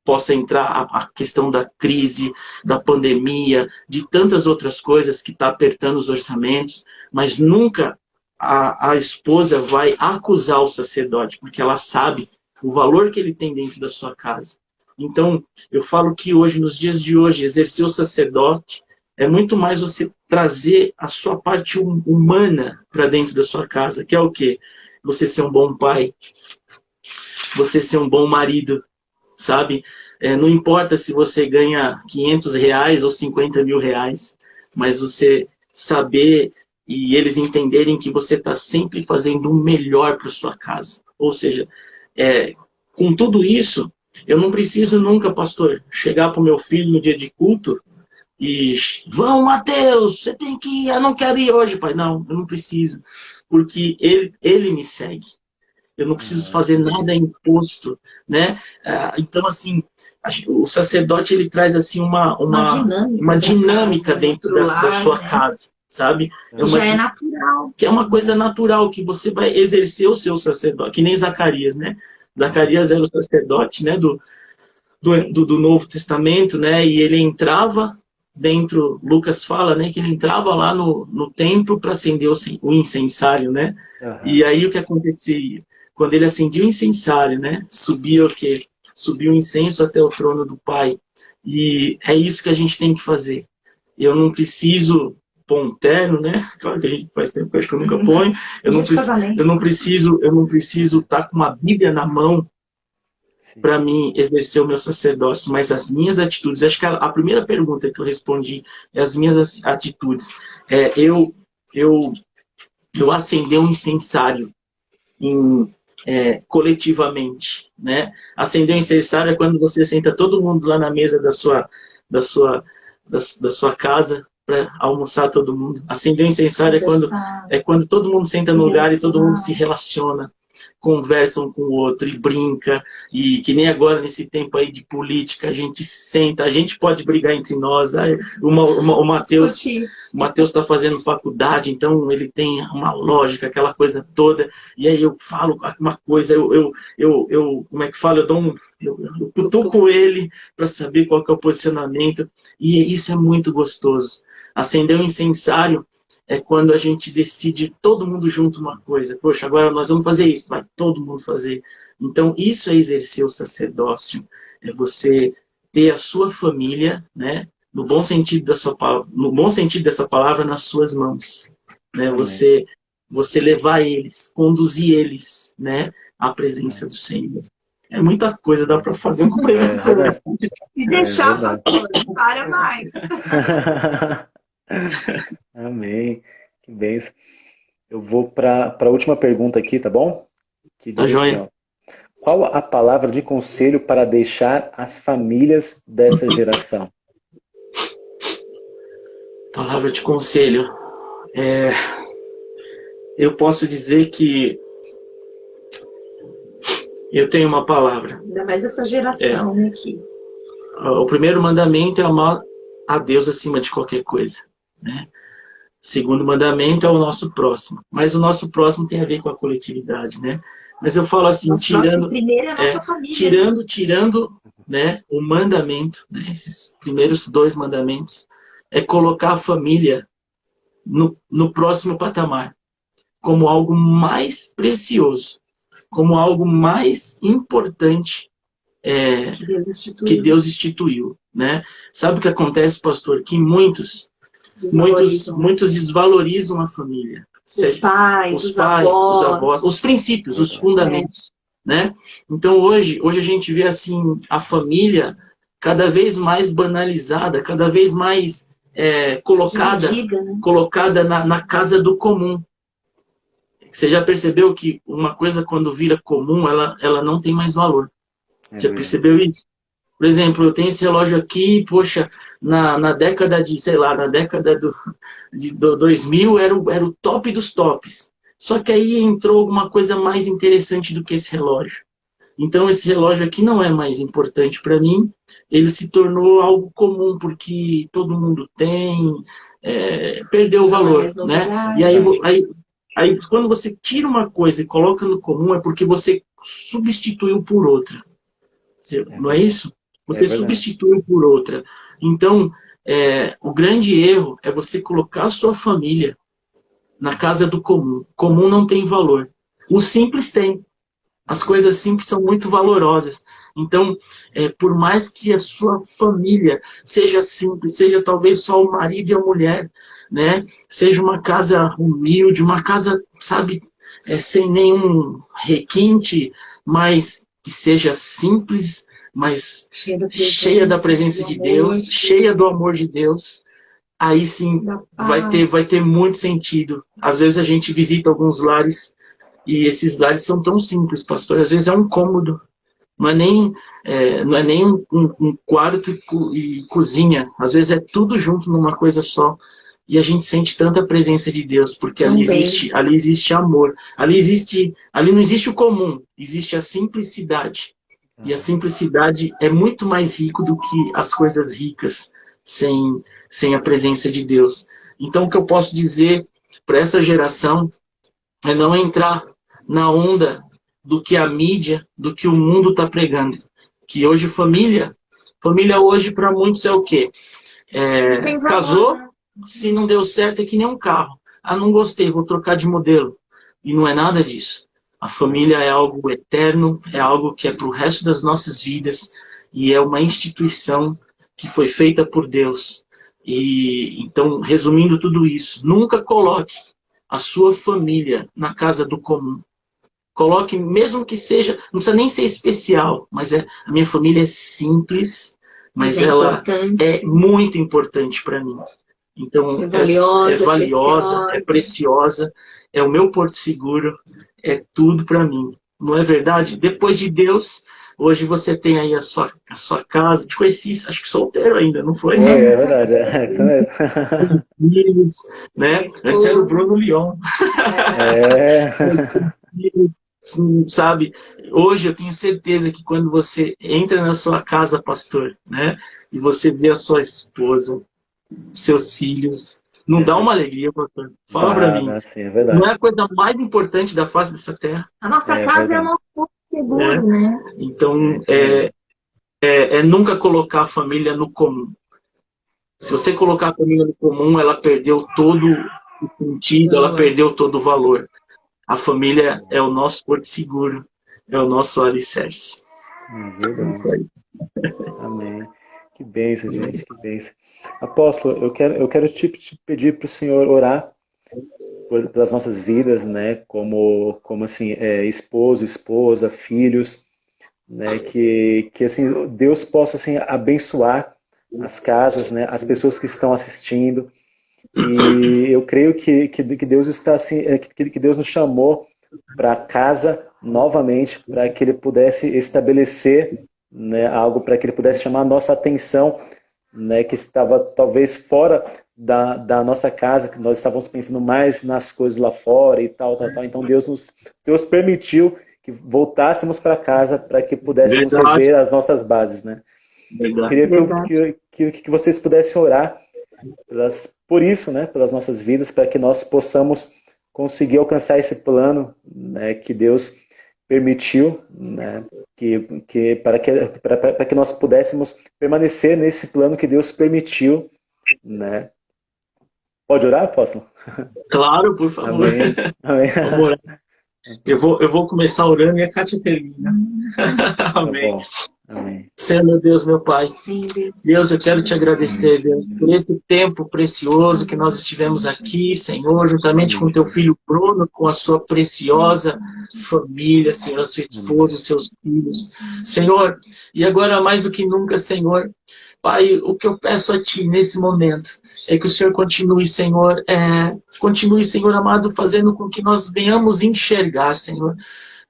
possa entrar a questão da crise, da pandemia, de tantas outras coisas que está apertando os orçamentos, mas nunca a esposa vai acusar o sacerdote, porque ela sabe o valor que ele tem dentro da sua casa. Então, eu falo que hoje, nos dias de hoje, exercer o sacerdote é muito mais você trazer a sua parte humana para dentro da sua casa, que é o quê? Você ser um bom pai, você ser um bom marido, sabe? Não importa se você ganha R$500 ou R$50.000, mas você saber e eles entenderem que você está sempre fazendo o melhor para sua casa. Ou seja, com tudo isso, eu não preciso nunca, pastor, chegar para o meu filho no dia de culto e vão, Mateus, você tem que ir, eu não quero ir hoje, pai. Não, eu não preciso, porque ele me segue. Eu não preciso fazer nada imposto, né? Então, assim, o sacerdote, ele traz assim uma dinâmica dentro da sua casa, sabe? Já é natural. Que é uma coisa natural, que você vai exercer o seu sacerdote, que nem Zacarias, né? Zacarias era o sacerdote, né, do Novo Testamento, né? E ele entrava dentro, Lucas fala, né, que ele entrava lá no templo para acender o incensário, né? E aí o que acontecia? Quando ele acendia o incensário, né, subia o incenso até o trono do Pai. E é isso que a gente tem que fazer. Eu não preciso pôr um terno, né? Claro que a gente faz tempo que eu acho que eu nunca ponho. Eu não preciso estar com uma Bíblia na mão para mim exercer o meu sacerdócio, mas as minhas atitudes. Acho que a primeira pergunta que eu respondi é as minhas atitudes. Eu acender um incensário coletivamente, né? Acender um incensário é quando você senta todo mundo lá na mesa da sua casa para almoçar todo mundo. Acender um incensário é quando todo mundo senta no lugar e todo mundo se relaciona, conversa um com o outro e brinca, e que nem agora nesse tempo aí de política, a gente senta, a gente pode brigar entre nós. O Mateus está fazendo faculdade, então ele tem uma lógica, aquela coisa toda, e aí eu falo uma coisa, como é que falo? Eu cutuco ele para saber qual que é o posicionamento, e isso é muito gostoso. Acender um incensário é quando a gente decide todo mundo junto uma coisa. Poxa, agora nós vamos fazer isso, vai todo mundo fazer. Então, isso é exercer o sacerdócio. É você ter a sua família, né, no bom sentido dessa palavra, nas suas mãos. Né? Você levar eles, conduzir eles, né, à presença do Senhor. É muita coisa, dá para fazer uma pregação. Se deixar, para mais. Amém. Que bênção. Eu vou para a última pergunta aqui, tá bom? Que diz assim, ó, qual a palavra de conselho para deixar as famílias dessa geração? Palavra de conselho. Eu posso dizer que eu tenho uma palavra. Ainda mais essa geração, né, aqui. O primeiro mandamento é amar a Deus acima de qualquer coisa, né? O segundo mandamento é o nosso próximo. Mas o nosso próximo tem a ver com a coletividade, né? Mas eu falo assim, primeiro é a nossa família. tirando, né, o mandamento, né, esses primeiros 2 mandamentos, é colocar a família no próximo patamar. como algo mais precioso, como algo mais importante que Deus instituiu, né? Sabe o que acontece, pastor? Que muitos desvalorizam a família. Os pais, os avós, os princípios, os fundamentos, né? Então hoje a gente vê assim a família cada vez mais banalizada, cada vez mais colocada, dividida, né? colocada na casa do comum. Você já percebeu que uma coisa quando vira comum, ela não tem mais valor? Já percebeu isso? Por exemplo, eu tenho esse relógio aqui, poxa, na década de, sei lá, na década de 2000 era o top dos tops. Só que aí entrou alguma coisa mais interessante do que esse relógio. Então esse relógio aqui não é mais importante para mim, ele se tornou algo comum, porque todo mundo tem, perdeu o valor, né? E aí quando você tira uma coisa e coloca no comum, é porque você substituiu por outra. Não é isso? Você substituiu por outra. Então, o grande erro é você colocar a sua família na casa do comum. Comum não tem valor. O simples tem. As coisas simples são muito valorosas. Então, por mais que a sua família seja simples, seja talvez só o marido e a mulher, né? Seja uma casa humilde, uma casa, sabe, sem nenhum requinte, mas que seja simples, mas cheia da presença de Deus, cheia do amor de Deus, aí sim vai ter muito sentido. Às vezes a gente visita alguns lares e esses lares são tão simples, pastor. Às vezes é um cômodo, não é nem um quarto e cozinha. Às vezes é tudo junto numa coisa só. E a gente sente tanta presença de Deus, porque ali existe amor. Ali não existe o comum, existe a simplicidade. E a simplicidade é muito mais rico do que as coisas ricas sem a presença de Deus. Então, o que eu posso dizer para essa geração é não entrar na onda do que a mídia, do que o mundo está pregando. Que hoje família hoje para muitos é o quê? Casou, se não deu certo é que nem um carro. Ah, não gostei, vou trocar de modelo. E não é nada disso. A família é algo eterno, é algo que é para o resto das nossas vidas e é uma instituição que foi feita por Deus. E então, resumindo tudo isso, nunca coloque a sua família na casa do comum. Coloque, mesmo que seja, não precisa nem ser especial, mas a minha família é simples, mas ela é muito importante para mim. Então, é valiosa, é preciosa, é o meu porto seguro, é tudo para mim. Não é verdade? Depois de Deus, hoje você tem aí a sua casa. Te conheci, acho que solteiro ainda, não foi? É verdade, é isso mesmo. Filhos, né? Antes era o Bruno Leon. Sabe? Hoje eu tenho certeza que quando você entra na sua casa, pastor, né? E você vê a sua esposa, seus filhos, não dá uma alegria, pastor? Fala pra mim. Sim, é verdade. Não é a coisa mais importante da face dessa terra? A nossa casa é o nosso ponto seguro, né? Então, nunca colocar a família no comum. Se você colocar a família no comum, ela perdeu todo o sentido, ela perdeu todo o valor. A família é o nosso porto seguro, é o nosso alicerce. Verdade. Amém. Que bênção, gente, que bênção. Apóstolo, eu quero te pedir para o Senhor orar pelas nossas vidas, né? Como assim, esposo, esposa, filhos, né? Que assim, Deus possa assim, abençoar as casas, né? As pessoas que estão assistindo. E eu creio que Deus está assim, que Deus nos chamou para casa novamente, para que Ele pudesse estabelecer, né, algo, para que Ele pudesse chamar a nossa atenção, né, que estava talvez fora da nossa casa, que nós estávamos pensando mais nas coisas lá fora e tal. Então Deus permitiu que voltássemos para casa para que pudéssemos rever as nossas bases, né? Eu queria que vocês pudessem orar por isso, né, pelas nossas vidas, para que nós possamos conseguir alcançar esse plano, né, que Deus permitiu, né, para que nós pudéssemos permanecer nesse plano que Deus permitiu, né, Pode orar, apóstolo? Claro, por favor. Amém. Amém. Vamos orar. Eu vou começar orando e a Kátia termina. Amém. Tá, amém. Senhor, meu Deus, meu Pai. Sim, Deus. Deus, eu quero te agradecer, Deus, por esse tempo precioso que nós estivemos aqui, Senhor, juntamente com o teu filho Bruno, com a sua preciosa família, Senhor, a sua esposa, os seus filhos. Senhor, e agora mais do que nunca, Senhor, Pai, o que eu peço a Ti nesse momento é que o Senhor continue, Senhor, amado, fazendo com que nós venhamos enxergar, Senhor,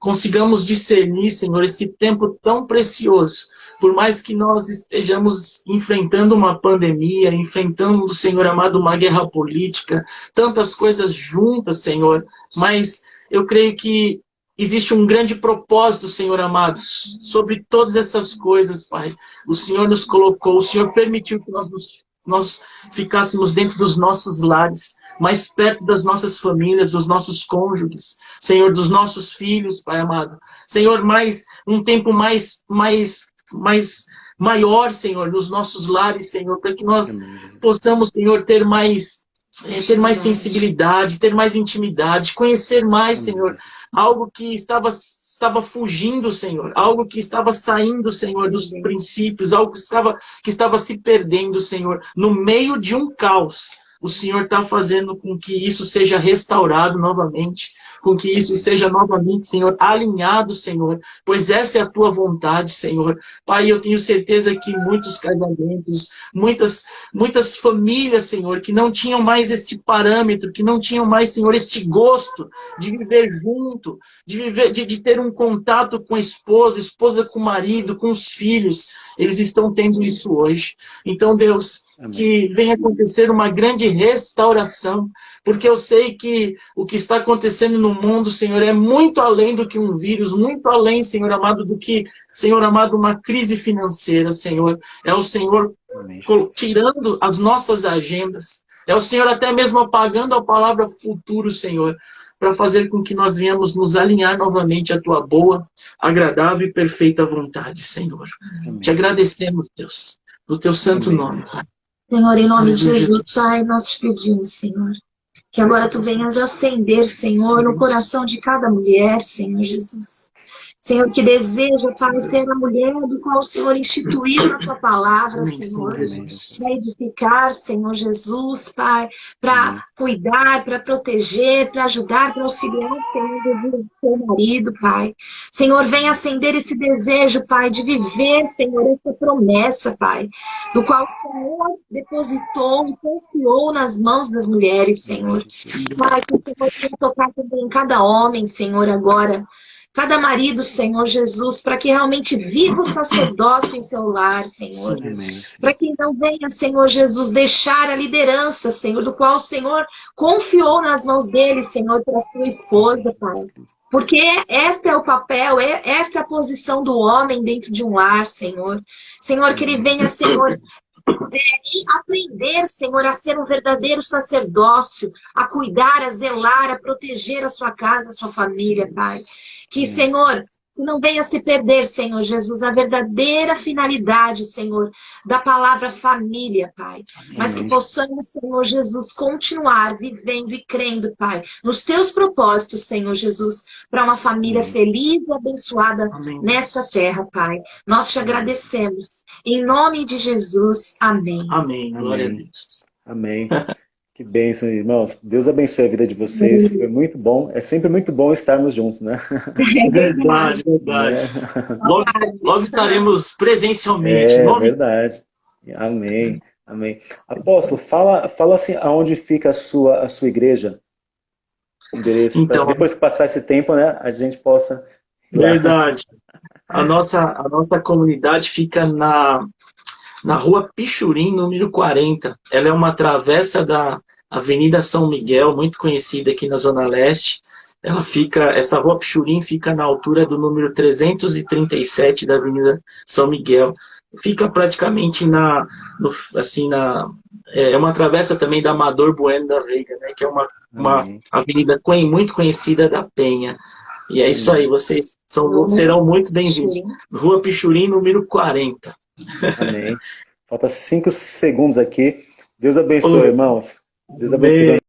consigamos discernir, Senhor, esse tempo tão precioso. Por mais que nós estejamos enfrentando uma pandemia, enfrentando, Senhor amado, uma guerra política, tantas coisas juntas, Senhor, mas eu creio que existe um grande propósito, Senhor amado, sobre todas essas coisas, Pai. O Senhor nos colocou, o Senhor permitiu que nós ficássemos dentro dos nossos lares, mais perto das nossas famílias, dos nossos cônjuges, Senhor, dos nossos filhos, Pai amado. Senhor, um tempo maior, Senhor, nos nossos lares, Senhor, para que nós possamos, Senhor, ter mais sensibilidade, ter mais intimidade, conhecer mais, Senhor, algo que estava fugindo, Senhor, algo que estava saindo, Senhor, dos princípios, algo que estava se perdendo, Senhor, no meio de um caos. O Senhor está fazendo com que isso seja restaurado novamente, com que isso seja novamente, Senhor, alinhado, Senhor, pois essa é a Tua vontade, Senhor. Pai, eu tenho certeza que muitos casamentos, muitas famílias, Senhor, que não tinham mais esse parâmetro, que não tinham mais, Senhor, este gosto de viver junto, de ter um contato com a esposa com o marido, com os filhos, eles estão tendo isso hoje. Então, Deus, que venha acontecer uma grande restauração, porque eu sei que o que está acontecendo no mundo, Senhor, é muito além do que um vírus, muito além, Senhor amado, do que, Senhor amado, uma crise financeira, Senhor. É o Senhor tirando as nossas agendas, é o Senhor até mesmo apagando a palavra futuro, Senhor, para fazer com que nós venhamos nos alinhar novamente à Tua boa, agradável e perfeita vontade, Senhor. Amém. Te agradecemos, Deus, no Teu santo nome, Pai. Senhor, em nome de Jesus, Pai, nós te pedimos, Senhor, que agora Tu venhas acender, Senhor, no coração de cada mulher, Senhor Jesus. Senhor, que deseja, Pai, ser a mulher do qual o Senhor instituiu na Tua palavra, Senhor, para edificar, Senhor Jesus, Pai, para cuidar, para proteger, para ajudar, para auxiliar, Senhor, o seu marido, Pai. Senhor, vem acender esse desejo, Pai, de viver, Senhor, essa promessa, Pai, do qual o Senhor depositou e confiou nas mãos das mulheres, Senhor. Pai, que o Senhor venha tocar também em cada homem, Senhor, agora. Cada marido, Senhor Jesus, para que realmente viva o sacerdócio em seu lar, Senhor. Para que não venha, Senhor Jesus, deixar a liderança, Senhor, do qual o Senhor confiou nas mãos dele, Senhor, para a sua esposa, Pai. Porque este é o papel, esta é a posição do homem dentro de um lar, Senhor. Senhor, que ele venha, Senhor, aprender, Senhor, a ser um verdadeiro sacerdócio, a cuidar, a zelar, a proteger a sua casa, a sua família, Pai. Que, Senhor, não venha se perder, Senhor Jesus, a verdadeira finalidade, Senhor, da palavra família, Pai. Mas que possamos, Senhor Jesus, continuar vivendo e crendo, Pai, nos Teus propósitos, Senhor Jesus, para uma família feliz e abençoada nesta terra, Pai. Nós te agradecemos. Em nome de Jesus. Amém. Amém. Glória a Deus. Amém. Que bênção, irmãos. Deus abençoe a vida de vocês. Foi muito bom. É sempre muito bom estarmos juntos, né? Verdade, verdade. Logo estaremos presencialmente. É verdade. Amém. Amém. Apóstolo, fala assim, aonde fica a sua igreja? Endereço. Então, depois que passar esse tempo, né, a gente possa... Verdade. A nossa comunidade fica na Rua Pichurim, número 40. Ela é uma travessa da Avenida São Miguel, muito conhecida aqui na Zona Leste. Essa Rua Pichurim fica na altura do número 337 da Avenida São Miguel. Fica praticamente é uma travessa também da Amador Bueno da Veiga, né, que é uma avenida muito conhecida da Penha. E é isso aí, vocês serão muito bem-vindos. Rua Pichurim, número 40. Amém. Falta 5 segundos aqui. Deus abençoe, irmãos. Deus abençoe.